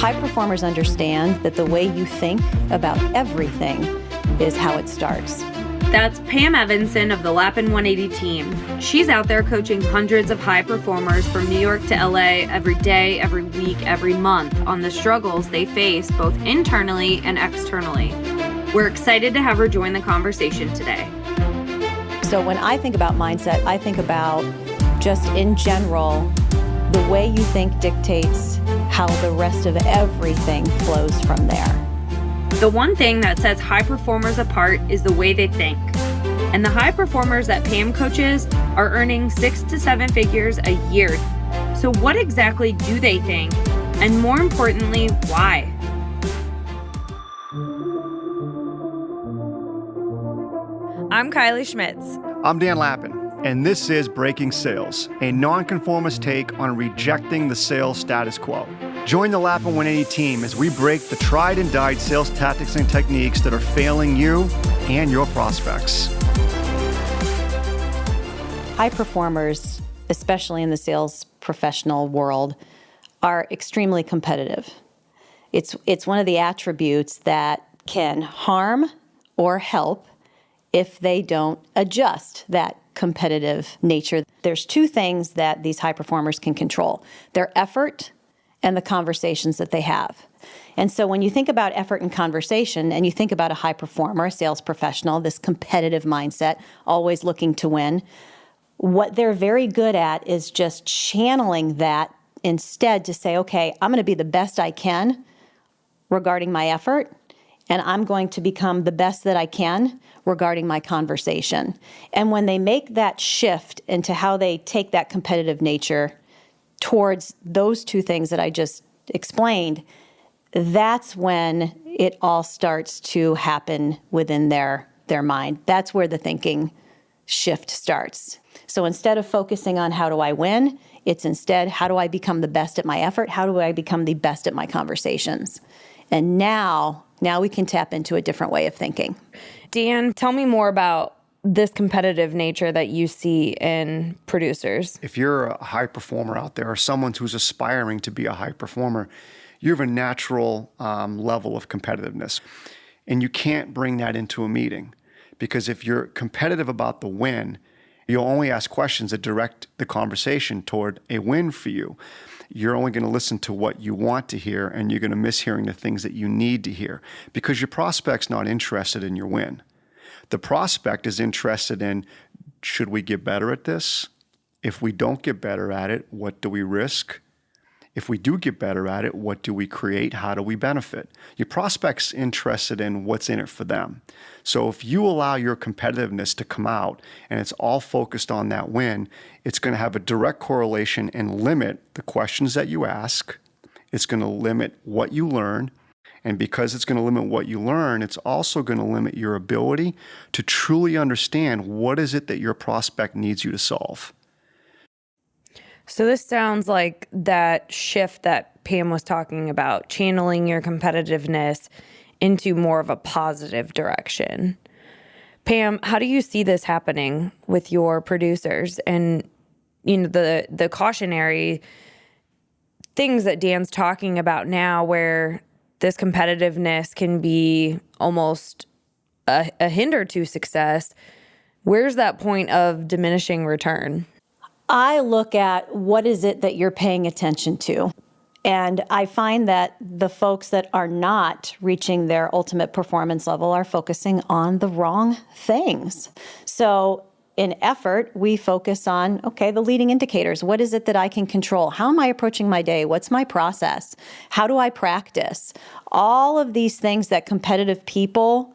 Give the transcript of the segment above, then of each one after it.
High performers understand that the way you think about everything is how it starts. That's Pam Evanson of the Lappin 180 team. She's out there coaching hundreds of high performers from New York to LA every day, every week, every month on the struggles they face both internally and externally. We're excited to have her join the conversation today. So when I think about mindset, I think about just in general, the way you think dictates how the rest of everything flows from there. The one thing that sets high performers apart is the way they think. And the high performers that Pam coaches are earning 6 to 7 figures a year. So what exactly do they think? And more importantly, why? I'm Kylie Schmitz. I'm Dan Lappin, and this is Breaking Sales, a nonconformist take on rejecting the sales status quo. Join the Lappin 180 team as we break the tried and died sales tactics and techniques that are failing you and your prospects. High performers, especially in the sales professional world, are extremely competitive. It's one of the attributes that can harm or help if they don't adjust that competitive nature. There's two things that these high performers can control: their effort and the conversations that they have. And so when you think about effort and conversation, and you think about a high performer, a sales professional, this competitive mindset, always looking to win, what they're very good at is just channeling that instead to say, okay, I'm going to be the best I can regarding my effort, and I'm going to become the best that I can regarding my conversation. And when they make that shift into how they take that competitive nature towards those two things that I just explained, that's when it all starts to happen within their mind. That's where the thinking shift starts. So instead of focusing on how do I win, it's instead how do I become the best at my effort? How do I become the best at my conversations? And now we can tap into a different way of thinking. Dan, tell me more about this competitive nature that you see in producers. If you're a high performer out there or someone who's aspiring to be a high performer, you have a natural level of competitiveness. And you can't bring that into a meeting, because if you're competitive about the win, you'll only ask questions that direct the conversation toward a win for you. You're only going to listen to what you want to hear, and you're going to miss hearing the things that you need to hear, because your prospect's not interested in your win. The prospect is interested in, should we get better at this? If we don't get better at it, what do we risk? If we do get better at it, what do we create? How do we benefit? Your prospect's interested in what's in it for them. So if you allow your competitiveness to come out and it's all focused on that win, it's going to have a direct correlation and limit the questions that you ask. It's going to limit what you learn. And because it's going to limit what you learn, it's also going to limit your ability to truly understand what is it that your prospect needs you to solve. So this sounds like that shift that Pam was talking about, channeling your competitiveness into more of a positive direction. Pam, how do you see this happening with your producers and, the cautionary things that Dan's talking about now, where this competitiveness can be almost a hinder to success? Where's that point of diminishing return? I look at what is it that you're paying attention to. And I find that the folks that are not reaching their ultimate performance level are focusing on the wrong things. So in effort, we focus on, okay, the leading indicators. What is it that I can control? How am I approaching my day? What's my process? How do I practice? All of these things that competitive people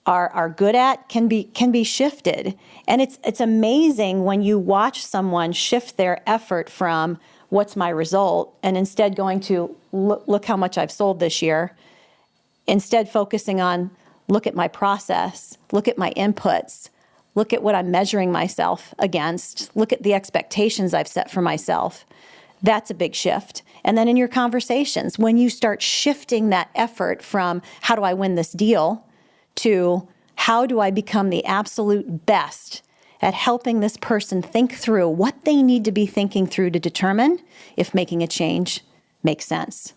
are good at can be shifted. And it's amazing when you watch someone shift their effort from what's my result, and instead going to look how much I've sold this year, instead focusing on look at my process, look at my inputs, look at what I'm measuring myself against, look at the expectations I've set for myself. That's a big shift. And then in your conversations, when you start shifting that effort from how do I win this deal to how do I become the absolute best at helping this person think through what they need to be thinking through to determine if making a change makes sense.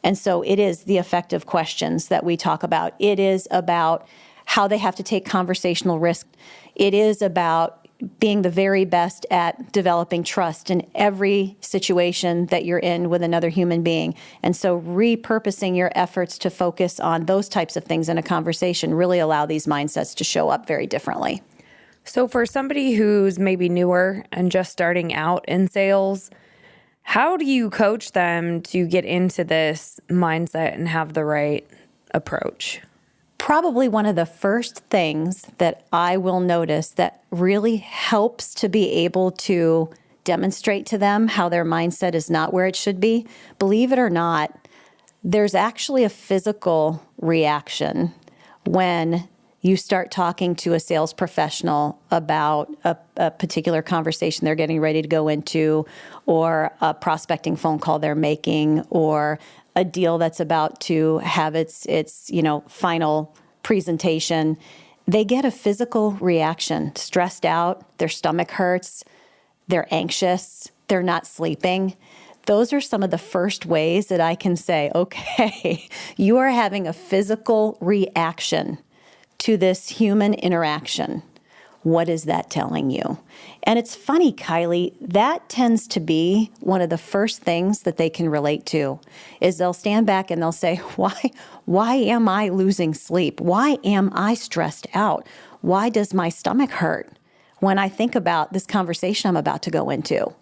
And so it is the effective questions that we talk about. It is about how they have to take conversational risk. It is about being the very best at developing trust in every situation that you're in with another human being. And so repurposing your efforts to focus on those types of things in a conversation really allow these mindsets to show up very differently. So for somebody who's maybe newer and just starting out in sales, how do you coach them to get into this mindset and have the right approach? Probably one of the first things that I will notice that really helps to be able to demonstrate to them how their mindset is not where it should be, believe it or not, there's actually a physical reaction when you start talking to a sales professional about a particular conversation they're getting ready to go into, or a prospecting phone call they're making, or a deal that's about to have its final presentation. They get a physical reaction, stressed out, their stomach hurts, they're anxious, they're not sleeping. Those are some of the first ways that I can say, okay, you are having a physical reaction to this human interaction. What is that telling you? And it's funny, Kiley, that tends to be one of the first things that they can relate to, is they'll stand back and they'll say, why am I losing sleep? Why am I stressed out? Why does my stomach hurt when I think about this conversation I'm about to go into?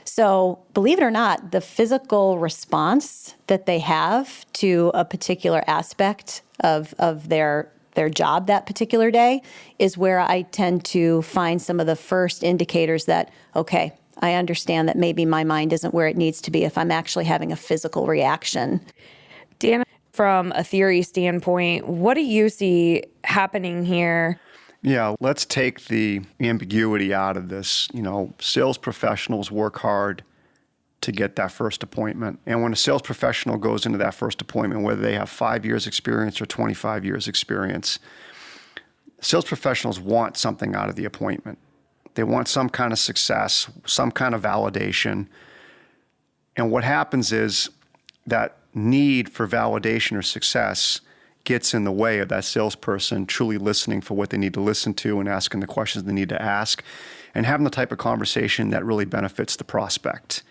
So believe it or not, the physical response that they have to a particular aspect of their job that particular day is where I tend to find some of the first indicators that, okay, I understand that maybe my mind isn't where it needs to be if I'm actually having a physical reaction. Dan, from a theory standpoint, what do you see happening here? Yeah, let's take the ambiguity out of this. Sales professionals work hard to get that first appointment. And when a sales professional goes into that first appointment, whether they have 5 years experience or 25 years experience, sales professionals want something out of the appointment. They want some kind of success, some kind of validation. And what happens is that need for validation or success gets in the way of that salesperson truly listening for what they need to listen to and asking the questions they need to ask and having the type of conversation that really benefits the prospect.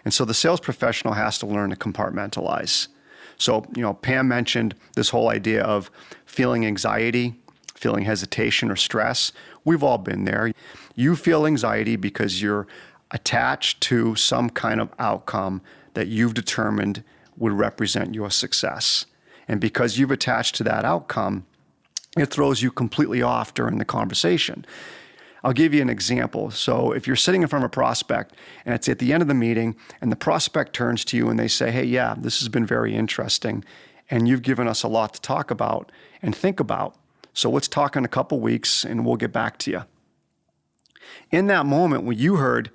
And so the sales professional has to learn to compartmentalize. So, Pam mentioned this whole idea of feeling anxiety, feeling hesitation or stress. We've all been there. You feel anxiety because you're attached to some kind of outcome that you've determined would represent your success. And because you've attached to that outcome, it throws you completely off during the conversation. I'll give you an example. So if you're sitting in front of a prospect and it's at the end of the meeting and the prospect turns to you and they say, hey, yeah, this has been very interesting and you've given us a lot to talk about and think about. So let's talk in a couple weeks and we'll get back to you. In that moment when you heard,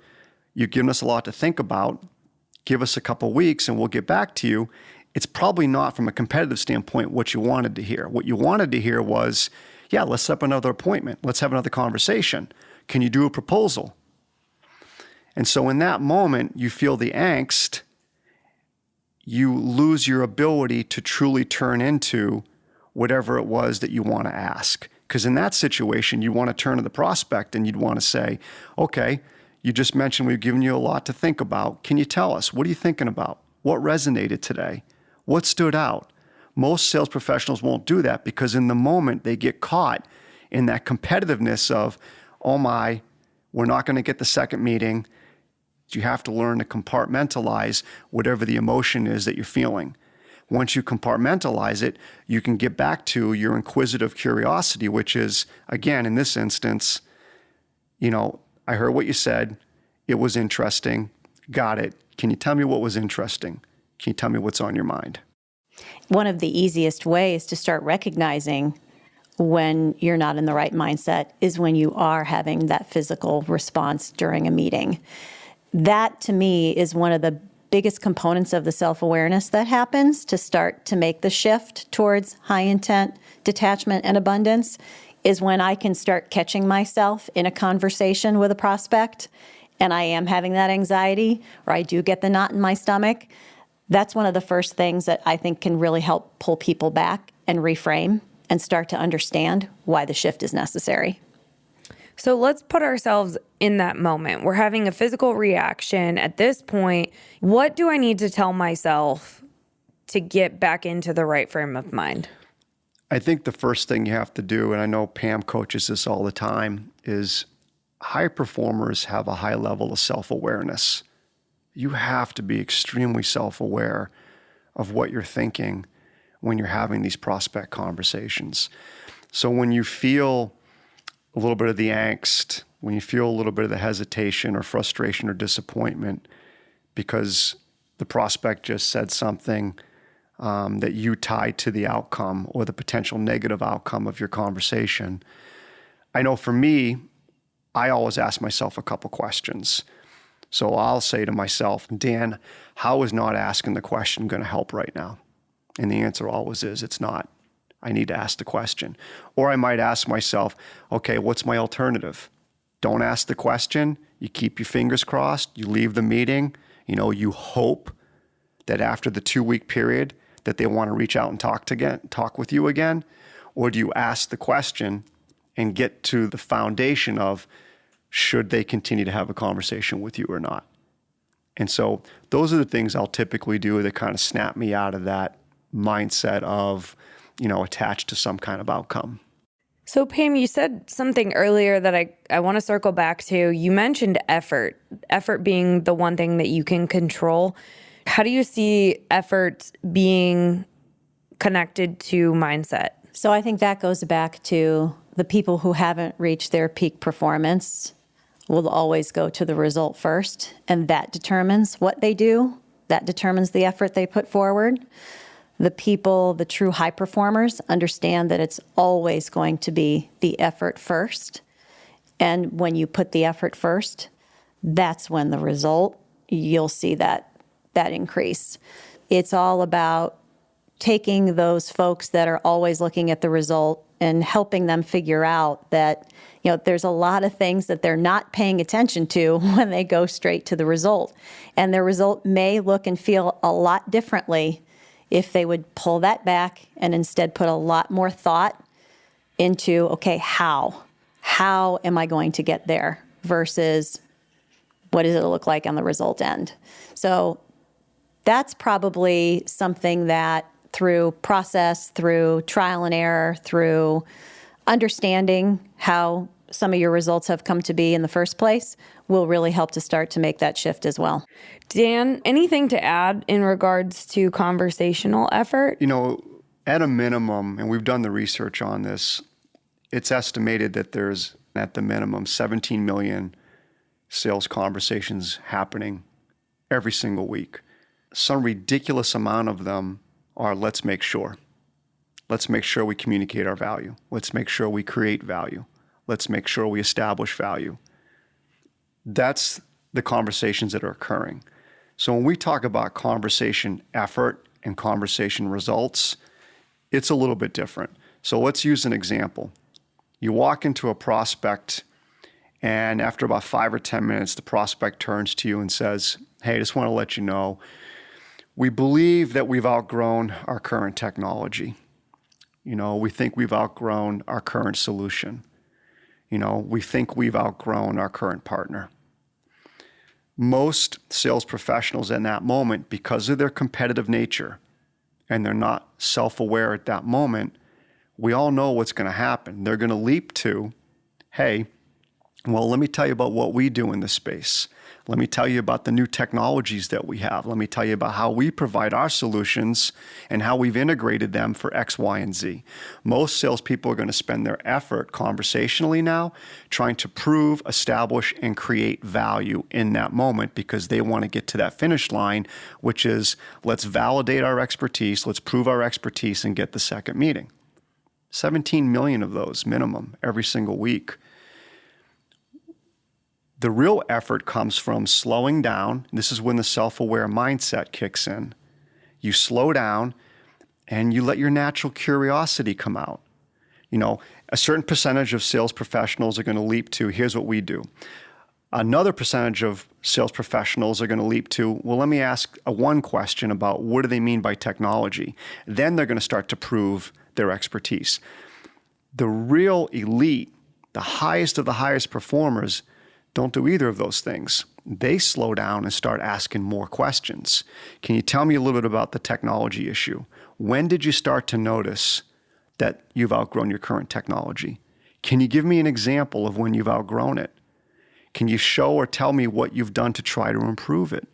you've given us a lot to think about, give us a couple weeks and we'll get back to you, it's probably not from a competitive standpoint what you wanted to hear. What you wanted to hear was, yeah, let's set up another appointment. Let's have another conversation. Can you do a proposal? And so in that moment, you feel the angst. You lose your ability to truly turn into whatever it was that you want to ask. Because in that situation, you want to turn to the prospect and you'd want to say, okay, you just mentioned we've given you a lot to think about. Can you tell us? What are you thinking about? What resonated today? What stood out? Most sales professionals won't do that because in the moment they get caught in that competitiveness of, oh my, we're not going to get the second meeting. You have to learn to compartmentalize whatever the emotion is that you're feeling. Once you compartmentalize it, you can get back to your inquisitive curiosity, which is, again, in this instance, I heard what you said. It was interesting. Got it. Can you tell me what was interesting? Can you tell me what's on your mind? One of the easiest ways to start recognizing when you're not in the right mindset is when you are having that physical response during a meeting. That, to me, is one of the biggest components of the self-awareness that happens to start to make the shift towards high intent, detachment, and abundance, is when I can start catching myself in a conversation with a prospect and I am having that anxiety, or I do get the knot in my stomach. That's one of the first things that I think can really help pull people back and reframe and start to understand why the shift is necessary. So let's put ourselves in that moment. We're having a physical reaction. At this point, what do I need to tell myself to get back into the right frame of mind? I think the first thing you have to do, and I know Pam coaches this all the time, is high performers have a high level of self-awareness. You have to be extremely self-aware of what you're thinking when you're having these prospect conversations. So when you feel a little bit of the angst, when you feel a little bit of the hesitation or frustration or disappointment because the prospect just said something that you tie to the outcome or the potential negative outcome of your conversation, I know for me, I always ask myself a couple questions. So I'll say to myself, Dan, how is not asking the question going to help right now? And the answer always is, it's not. I need to ask the question. Or I might ask myself, okay, what's my alternative? Don't ask the question. You keep your fingers crossed. You leave the meeting. You hope that after the 2-week period that they want to reach out and talk with you again. Or do you ask the question and get to the foundation of should they continue to have a conversation with you or not? And so those are the things I'll typically do that kind of snap me out of that mindset of, attached to some kind of outcome. So Pam, you said something earlier that I want to circle back to. You mentioned effort being the one thing that you can control. How do you see effort being connected to mindset? So I think that goes back to the people who haven't reached their peak performance will always go to the result first, and that determines what they do. That determines the effort they put forward. The people, the true high performers, understand that it's always going to be the effort first. And when you put the effort first, that's when the result, you'll see that increase. It's all about taking those folks that are always looking at the result and helping them figure out that, there's a lot of things that they're not paying attention to when they go straight to the result. And their result may look and feel a lot differently if they would pull that back and instead put a lot more thought into, okay, how am I going to get there versus what does it look like on the result end? So that's probably something that through process, through trial and error, through understanding how some of your results have come to be in the first place will really help to start to make that shift as well. Dan, anything to add in regards to conversational effort? At a minimum, and we've done the research on this, it's estimated that there's at the minimum 17 million sales conversations happening every single week. Some ridiculous amount of them are let's make sure. Let's make sure we communicate our value. Let's make sure we create value. Let's make sure we establish value. That's the conversations that are occurring. So when we talk about conversation effort and conversation results, it's a little bit different. So let's use an example. You walk into a prospect, and after about 5 or 10 minutes, the prospect turns to you and says, hey, I just want to let you know, we believe that we've outgrown our current technology. We think we've outgrown our current solution. We think we've outgrown our current partner. Most sales professionals in that moment, because of their competitive nature, and they're not self-aware at that moment, we all know what's going to happen. They're going to leap to, hey, well, let me tell you about what we do in this space. Let me tell you about the new technologies that we have. Let me tell you about how we provide our solutions and how we've integrated them for X, Y, and Z. Most salespeople are going to spend their effort conversationally now trying to prove, establish, and create value in that moment because they want to get to that finish line, which is let's validate our expertise, let's prove our expertise, and get the second meeting. 17 million of those minimum every single week. The real effort comes from slowing down. This is when the self-aware mindset kicks in. You slow down and you let your natural curiosity come out. A certain percentage of sales professionals are going to leap to, here's what we do. Another percentage of sales professionals are going to leap to, well, let me ask one question about what do they mean by technology? Then they're going to start to prove their expertise. The real elite, the highest of the highest performers, don't do either of those things. They slow down and start asking more questions. Can you tell me a little bit about the technology issue? When did you start to notice that you've outgrown your current technology? Can you give me an example of when you've outgrown it? Can you show or tell me what you've done to try to improve it?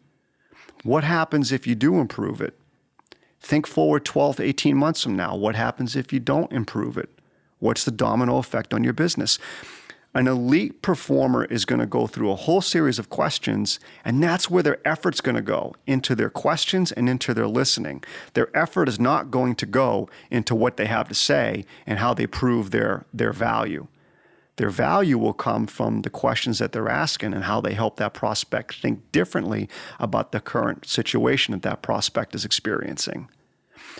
What happens if you do improve it? Think forward 12 to 18 months from now. What happens if you don't improve it? What's the domino effect on your business? An elite performer is going to go through a whole series of questions, and that's where their effort's going to go, into their questions and into their listening. Their effort is not going to go into what they have to say and how they prove their value. Their value will come from the questions that they're asking and how they help that prospect think differently about the current situation that that prospect is experiencing.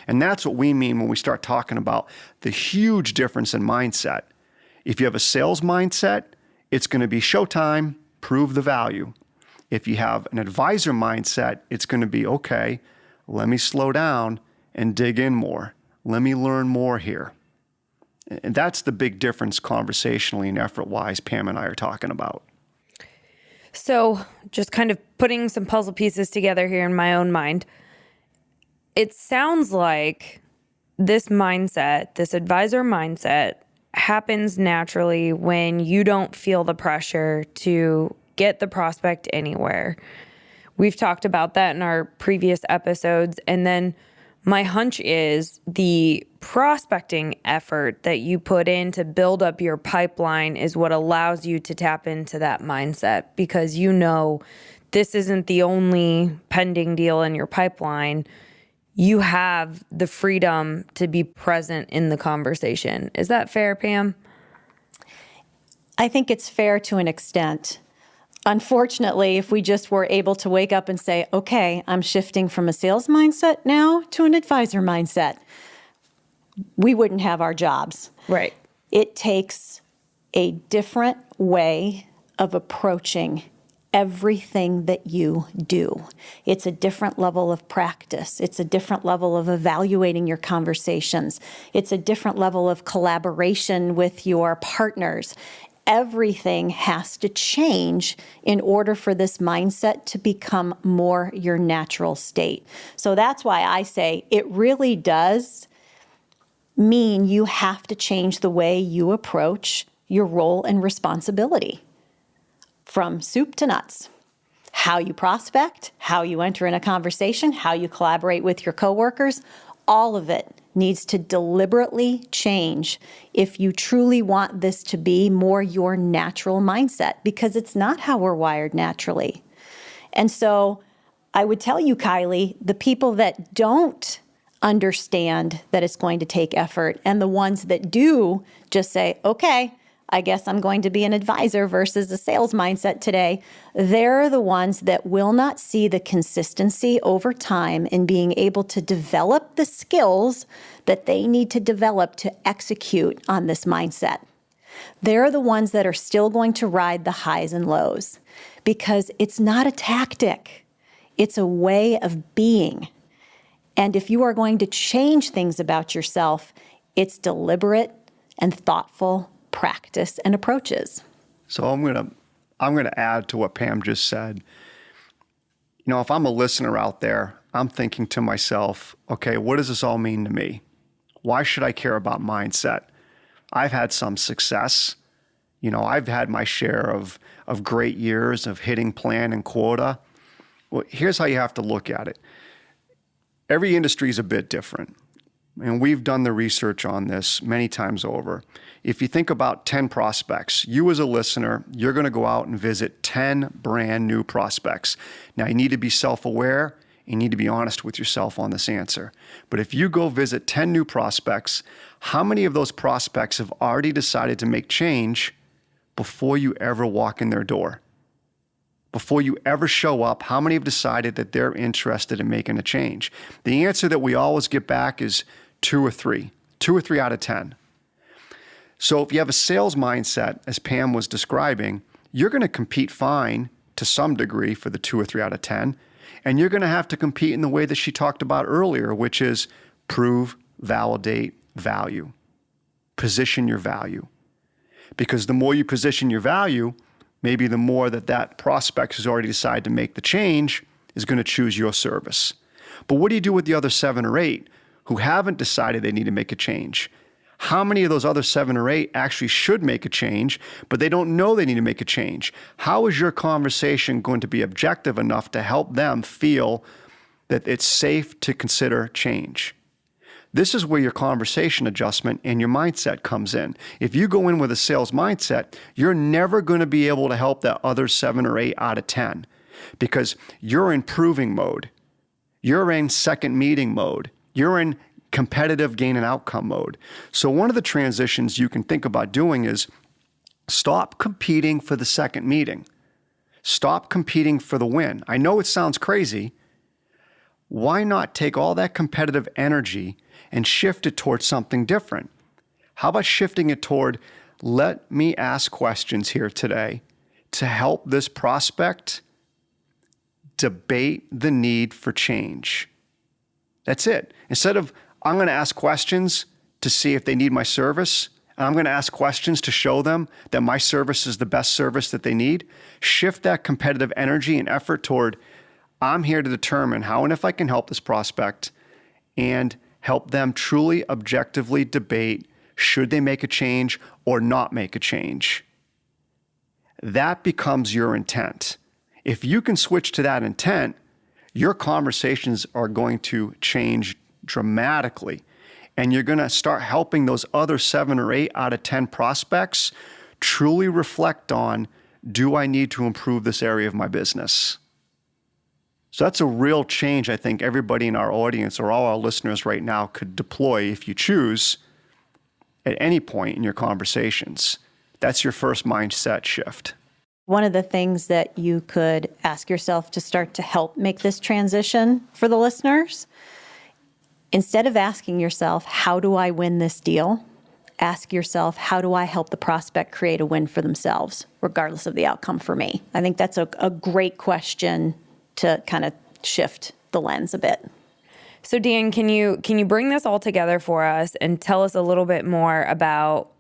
And that's what we mean when we start talking about the huge difference in mindset. If you have a sales mindset, it's going to be showtime, prove the value. If you have an advisor mindset, it's going to be, okay, let me slow down and dig in more. Let me learn more here. And that's the big difference conversationally and effort-wise Pam and I are talking about. So just kind of putting some puzzle pieces together here in my own mind, it sounds like this mindset, this advisor mindset, happens naturally when you don't feel the pressure to get the prospect anywhere. We've talked about that in our previous episodes. And then my hunch is the prospecting effort that you put in to build up your pipeline is what allows you to tap into that mindset, because you know this isn't the only pending deal in your pipeline. You have the freedom to be present in the conversation. Is that fair, Pam? I think it's fair to an extent. Unfortunately, if we just were able to wake up and say, okay, I'm shifting from a sales mindset now to an advisor mindset, we wouldn't have our jobs. Right. It takes a different way of approaching everything that you do. It's a different level of practice. It's a different level of evaluating your conversations. It's a different level of collaboration with your partners. Everything has to change in order for this mindset to become more your natural state. So that's why I say it really does mean you have to change the way you approach your role and responsibility. From soup to nuts. How you prospect, how you enter in a conversation, how you collaborate with your coworkers, all of it needs to deliberately change if you truly want this to be more your natural mindset, because it's not how we're wired naturally. And so I would tell you, Kiley, the people that don't understand that it's going to take effort and the ones that do just say, okay, I guess I'm going to be an advisor versus a sales mindset today, they're the ones that will not see the consistency over time in being able to develop the skills that they need to develop to execute on this mindset. They're the ones that are still going to ride the highs and lows, because it's not a tactic. It's a way of being. And if you are going to change things about yourself, it's deliberate and thoughtful practice and approaches. So I'm gonna add to what Pam just said. You know, if I'm a listener out there, I'm thinking to myself, okay, what does this all mean to me? Why should I care about mindset? I've had some success. You know, I've had my share of great years of hitting plan and quota. Well, here's how you have to look at it. Every industry is a bit different. And we've done the research on this many times over. If you think about 10 prospects, you as a listener, you're going to go out and visit 10 brand new prospects. Now, you need to be self-aware. You need to be honest with yourself on this answer. But if you go visit 10 new prospects, how many of those prospects have already decided to make change before you ever walk in their door? Before you ever show up, how many have decided that they're interested in making a change? The answer that we always get back is 2 or 3 out of 10. So if you have a sales mindset, as Pam was describing, you're going to compete fine to some degree for the 2 or 3 out of 10. And you're going to have to compete in the way that she talked about earlier, which is prove, validate, value. Position your value. Because the more you position your value, maybe the more that prospect who's already decided to make the change is going to choose your service. But what do you do with the other 7 or 8 who haven't decided they need to make a change? How many of those other 7 or 8 actually should make a change, but they don't know they need to make a change? How is your conversation going to be objective enough to help them feel that it's safe to consider change? This is where your conversation adjustment and your mindset comes in. If you go in with a sales mindset, you're never going to be able to help that other 7 or 8 out of 10 because you're in proving mode. You're in second meeting mode. You're in competitive gain and outcome mode. So one of the transitions you can think about doing is stop competing for the second meeting. Stop competing for the win. I know it sounds crazy. Why not take all that competitive energy and shift it towards something different? How about shifting it toward, let me ask questions here today to help this prospect debate the need for change. That's it. Instead of, I'm going to ask questions to see if they need my service, and I'm going to ask questions to show them that my service is the best service that they need, shift that competitive energy and effort toward, I'm here to determine how and if I can help this prospect and help them truly objectively debate, should they make a change or not make a change? That becomes your intent. If you can switch to that intent, your conversations are going to change dramatically. And you're going to start helping those other 7 or 8 out of 10 prospects truly reflect on, do I need to improve this area of my business? So that's a real change I think everybody in our audience or all our listeners right now could deploy if you choose at any point in your conversations. That's your first mindset shift. One of the things that you could ask yourself to start to help make this transition for the listeners, instead of asking yourself, how do I win this deal? Ask yourself, how do I help the prospect create a win for themselves, regardless of the outcome for me? I think that's a great question to kind of shift the lens a bit. So Dan, can you bring this all together for us and tell us a little bit more about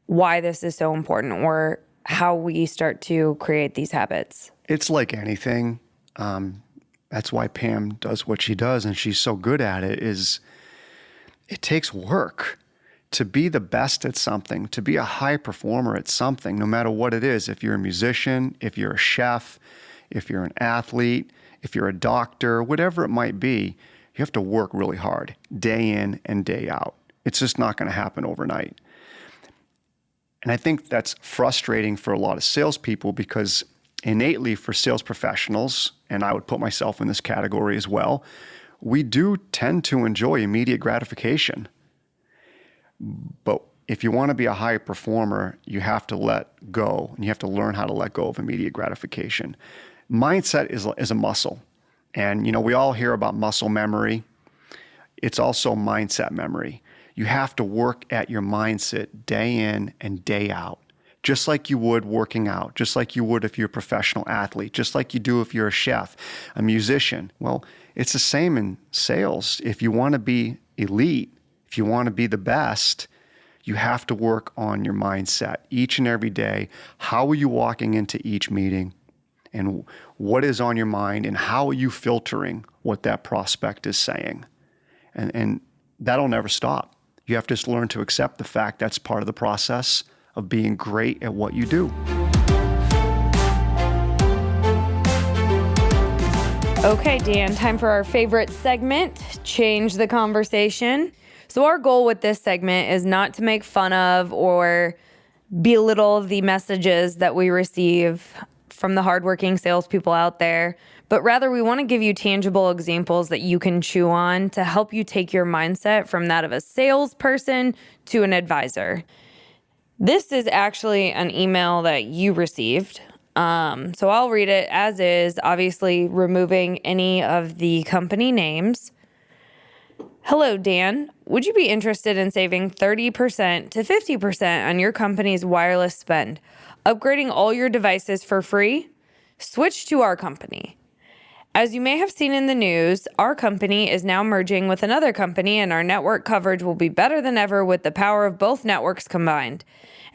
why this is so important or how we start to create these habits? It's like anything. That's why Pam does what she does, and she's so good at it, is it takes work to be the best at something, to be a high performer at something, no matter what it is. If you're a musician, if you're a chef, if you're an athlete, if you're a doctor, whatever it might be, you have to work really hard, day in and day out. It's just not going to happen overnight. And I think that's frustrating for a lot of salespeople because innately for sales professionals, and I would put myself in this category as well, we do tend to enjoy immediate gratification. But if you want to be a high performer, you have to let go, and you have to learn how to let go of immediate gratification. Mindset is a muscle. And, we all hear about muscle memory. It's also mindset memory. You have to work at your mindset day in and day out, just like you would working out, just like you would if you're a professional athlete, just like you do if you're a chef, a musician. Well, it's the same in sales. If you want to be elite, if you want to be the best, you have to work on your mindset each and every day. How are you walking into each meeting? And what is on your mind? And how are you filtering what that prospect is saying? And that'll never stop. You have to just learn to accept the fact that's part of the process of being great at what you do. Okay, Dan, time for our favorite segment, Change the Conversation. So our goal with this segment is not to make fun of or belittle the messages that we receive from the hardworking salespeople out there, but rather we want to give you tangible examples that you can chew on to help you take your mindset from that of a salesperson to an advisor. This is actually an email that you received. So I'll read it as is, obviously removing any of the company names. Hello, Dan. Would you be interested in saving 30% to 50% on your company's wireless spend? upgrading all your devices for free? Switch to our company. As you may have seen in the news, our company is now merging with another company, and our network coverage will be better than ever with the power of both networks combined.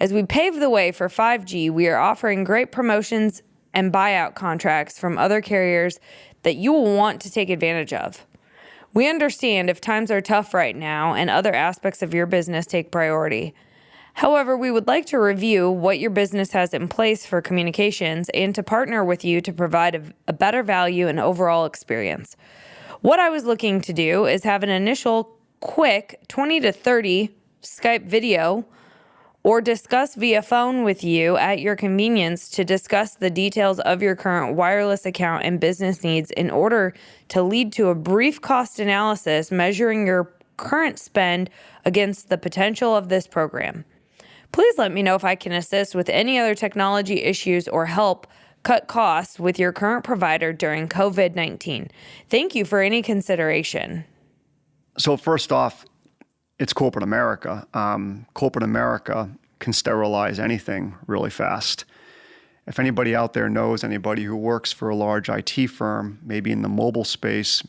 As we pave the way for 5G, we are offering great promotions and buyout contracts from other carriers that you will want to take advantage of. We understand if times are tough right now and other aspects of your business take priority. However, we would like to review what your business has in place for communications and to partner with you to provide a better value and overall experience. What I was looking to do is have an initial quick 20 to 30 Skype video or discuss via phone with you at your convenience to discuss the details of your current wireless account and business needs in order to lead to a brief cost analysis measuring your current spend against the potential of this program. Please let me know if I can assist with any other technology issues or help cut costs with your current provider during COVID-19. Thank you for any consideration. So first off, it's corporate America. Corporate America can sterilize anything really fast. If anybody out there knows anybody who works for a large IT firm, maybe in the mobile space,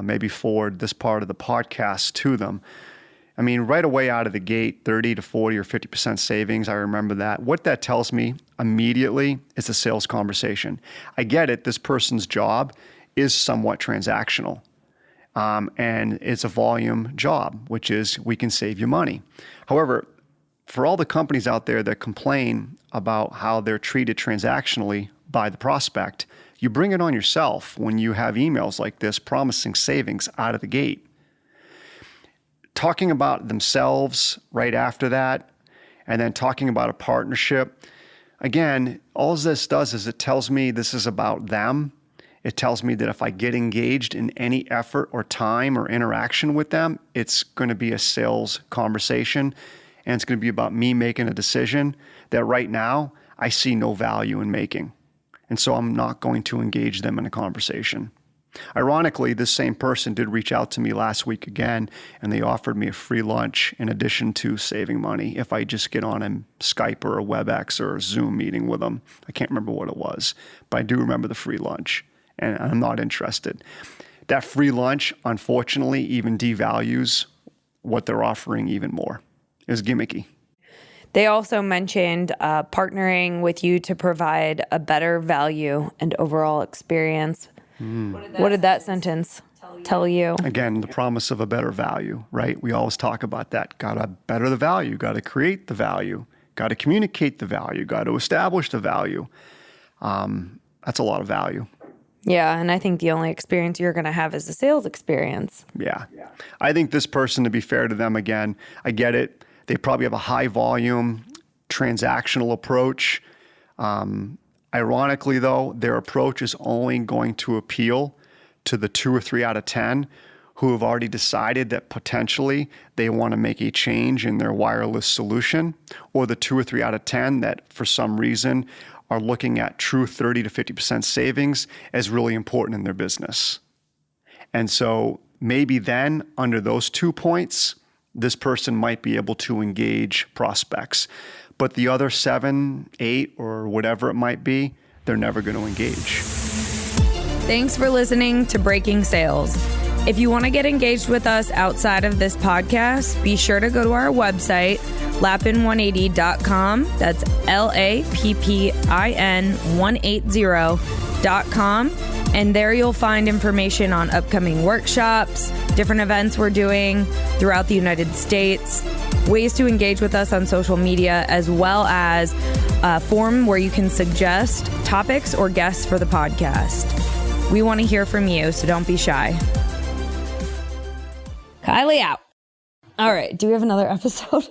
maybe forward this part of the podcast to them. I mean, right away out of the gate, 30 to 40 or 50% savings, I remember that. What that tells me immediately is a sales conversation. I get it, this person's job is somewhat transactional. And it's a volume job, which is we can save you money. However, for all the companies out there that complain about how they're treated transactionally by the prospect, you bring it on yourself when you have emails like this promising savings out of the gate. Talking about themselves right after that, and then talking about a partnership, again, all this does is it tells me this is about them. It tells me that if I get engaged in any effort or time or interaction with them, it's going to be a sales conversation, and it's going to be about me making a decision that right now I see no value in making. And so I'm not going to engage them in a conversation. Ironically, this same person did reach out to me last week again, and they offered me a free lunch in addition to saving money if I just get on a Skype or a WebEx or a Zoom meeting with them. I can't remember what it was, but I do remember the free lunch. And I'm not interested. That free lunch, unfortunately, even devalues what they're offering even more. It's gimmicky. They also mentioned partnering with you to provide a better value and overall experience. What did that sentence tell you? Again, the promise of a better value, right? We always talk about that. Got to better the value, got to create the value, got to communicate the value, got to establish the value. That's a lot of value. Yeah, and I think the only experience you're going to have is a sales experience. Yeah. I think this person, to be fair to them, again, I get it. They probably have a high volume transactional approach. Ironically, though, their approach is only going to appeal to the 2 or 3 out of 10 who have already decided that potentially they want to make a change in their wireless solution, or the 2 or 3 out of 10 that for some reason are looking at true 30 to 50% savings as really important in their business. And so maybe then under those 2 points, this person might be able to engage prospects. But the other 7, 8, or whatever it might be, they're never going to engage. Thanks for listening to Breaking Sales. If you want to get engaged with us outside of this podcast, be sure to go to our website, lappin180.com. That's LAPPIN180.com. And there you'll find information on upcoming workshops, different events we're doing throughout the United States, ways to engage with us on social media, as well as a form where you can suggest topics or guests for the podcast. We want to hear from you, so don't be shy. Kiley out. All right. Do we have another episode?